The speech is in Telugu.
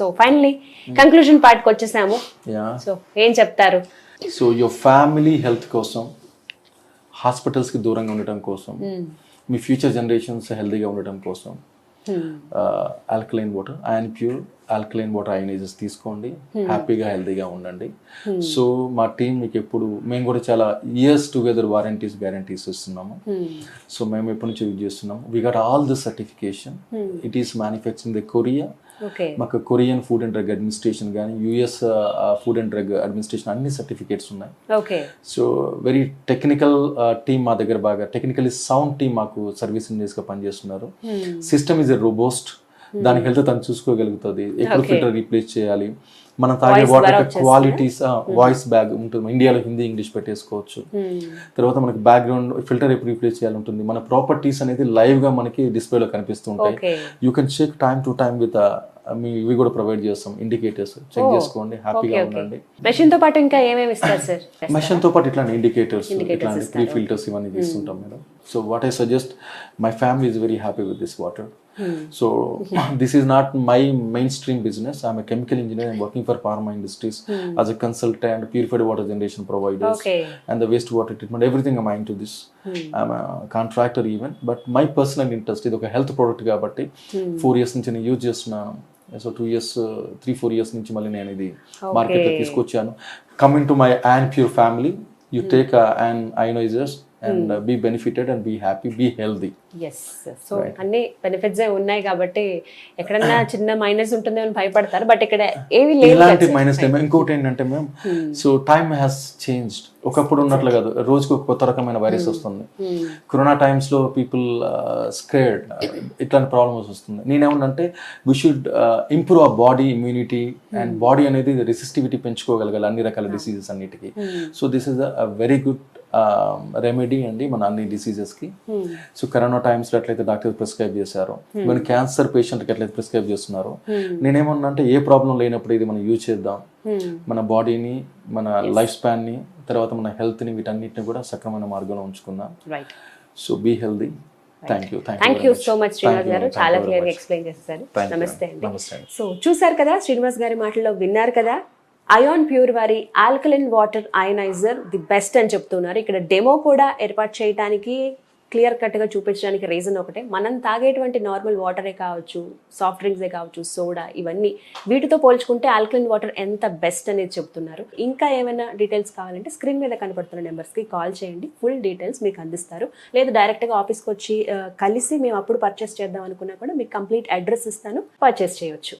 సో ఫైనలీ కంక్లూజన్ పార్ట్కి వచ్చేసాము. సో ఏం చెప్తారు? సో యువర్ ఫ్యామిలీ హెల్త్ కోసం, హాస్పిటల్స్కి దూరంగా ఉండటం కోసం, మీ ఫ్యూచర్ జనరేషన్స్ హెల్తీగా ఉండటం కోసం alkaline water, iron pure alkaline water ionizers తీసుకోండి, హ్యాపీగా హెల్తీగా ఉండండి. సో మా టీం మీకు ఎప్పుడు, మేము కూడా చాలా ఇయర్స్ టుగెదర్ వారంటీస్ గ్యారంటీస్ ఇస్తున్నాము. సో మేము ఎప్పటి నుంచి యూజ్ చేస్తున్నాము. We got all the certification. It is manufacturing the Korea. మాకు Korean food and drug administration కానీ, US food and drug administration అన్ని సర్టిఫికేట్స్ ఉన్నాయి. సో వెరీ టెక్నికల్ టీమ్ మా దగ్గర, బాగా టెక్నికలీ సౌండ్ టీమ్ మాకు సర్వీస్ ఇంజనీర్స్గా పనిచేస్తున్నారు. System is a robust. దాని హెల్త్ తను చూసుకోగలుగుతుంది. ఎప్పుడు ఫిల్టర్ రీప్లేస్ చేయాలి, మనం తాగే వాటర్ క్వాలిటీస్, వాయిస్ బ్యాగ్ ఉంటుంది. ఇండియాలో హిందీ ఇంగ్లీష్ పెట్టేసుకోవచ్చు. తర్వాత మనకి బ్యాక్గ్రౌండ్ ఫిల్టర్ ఎప్పుడు రీప్లేస్ చేయాలి ఉంటుంది. మన ప్రాపర్టీస్ అనేది లైవ్ గా మనకి డిస్ప్లేలో కనిపిస్తుంటాయి. You can check time to time with ఇవి కూడా ప్రొవైడ్ చేస్తాం. ఇండికేటర్స్ చెక్ చేసుకోండి, హ్యాపీగా ఉండండి. మెషిన్ తో పాటు ఇంకా ఏమేమి ఇస్తారు సార్? మెషిన్ తో పాటు ఇట్లాంటి ఇండికేటర్స్, ఇట్లాంటి ప్రీ ఫిల్టర్స్ ఇవన్నీ తీసుకుంటాం madam. So what I suggest, my family is very happy with this water. So this is not my mainstream business. I'm a chemical engineer. I'm working for pharma industries as a consultant, purified water generation providers, and the wastewater treatment, everything I'm into this. I'm a contractor even, but my personal interest is okay health product kabatti 4 years nunchi నేను యూజ్ చేస్తున్నాను. సో 2 years 3-4 years నుంచి మళ్ళీ నేను ఇది మార్కెట్లో తీసుకొచ్చాను. Coming to my iron pure family, you take an ionizers and be benefited and be happy, be healthy. Yes, so అన్ని బెనిఫిట్స్ ఉన్నాయి కాబట్టి ఎక్కడన్నా చిన్న మైనస్ ఉంటుందో అని భయపడతారు, బట్ ఇక్కడ ఏవి లేదు. ఇలాంటి మైనస్ లేదు. ఇంకోటి ఏంటంటే ma'am, so time has changed. ఒకప్పుడు ఉన్నట్లు కాదు, రోజుకు ఒక కొత్త రకమైన వైరస్ వస్తుంది. కరోనా టైమ్స్ లో పీపుల్ స్కేర్డ్, ఇట్లాంటి ప్రాబ్లమ్స్ వస్తుంది. నేనేమన్నంటే we should improve our body immunity, and body అనేది రెసిస్టివిటీ పెంచుకోగలగాలి అన్ని రకాల డిసీజెస్ అన్నిటికీ. So this is a very good remedy అండి మన అన్ని డిసీజెస్ కి. సో కరోనా టైమ్స్ లో ఎట్లయితే డాక్టర్ ప్రిస్క్రైబ్ చేశారో, ఈవెన్ క్యాన్సర్ పేషెంట్ కి ఎట్లయితే ప్రిస్క్రైబ్ చేస్తున్నారో, నేనేమన్నా అంటే ఏ ప్రాబ్లం లేనప్పుడు ఇది మనం యూజ్ చేద్దాం. మన బాడీని, మన లైఫ్ స్పాన్ ని, తర్వాత మన హెల్త్ ని, వీటన్నిటిని కూడా సక్రమైన మార్గంలో ఉంచుకుందాం. So be healthy. Thank you so much Srinivas garu, చాలా క్లియర్ గా ఎక్స్ప్లెయిన్ చేస్తారు. నమస్తే అండి. సో చూసారు కదా, శ్రీనివాస్ గారి మాటల్లో విన్నారు కదా, అయాన్ ప్యూర్ వారి alkaline water ionizer the best అని చెప్తున్నారు. ఇక్కడ డెమో కూడా ఏర్పాటు చేయడానికి, క్లియర్ కట్గా చూపించడానికి రీజన్ ఒకటే, మనం తాగేటువంటి నార్మల్ వాటరే కావచ్చు, సాఫ్ట్ డ్రింక్సే కావచ్చు, సోడా, ఇవన్నీ వీటితో పోల్చుకుంటే ఆల్కలైన్ వాటర్ ఎంత బెస్ట్ అనేది చెప్తున్నారు. ఇంకా ఏమైనా డీటెయిల్స్ కావాలంటే స్క్రీన్ మీద కనపడుతున్న నెంబర్స్కి కాల్ చేయండి, ఫుల్ డీటెయిల్స్ మీకు అందిస్తారు. లేదా డైరెక్ట్గా ఆఫీస్కి వచ్చి కలిసి మేము అప్పుడు పర్చేస్ చేద్దాం అనుకున్నా కూడా మీకు కంప్లీట్ అడ్రస్ ఇస్తాను, పర్చేస్ చేయొచ్చు.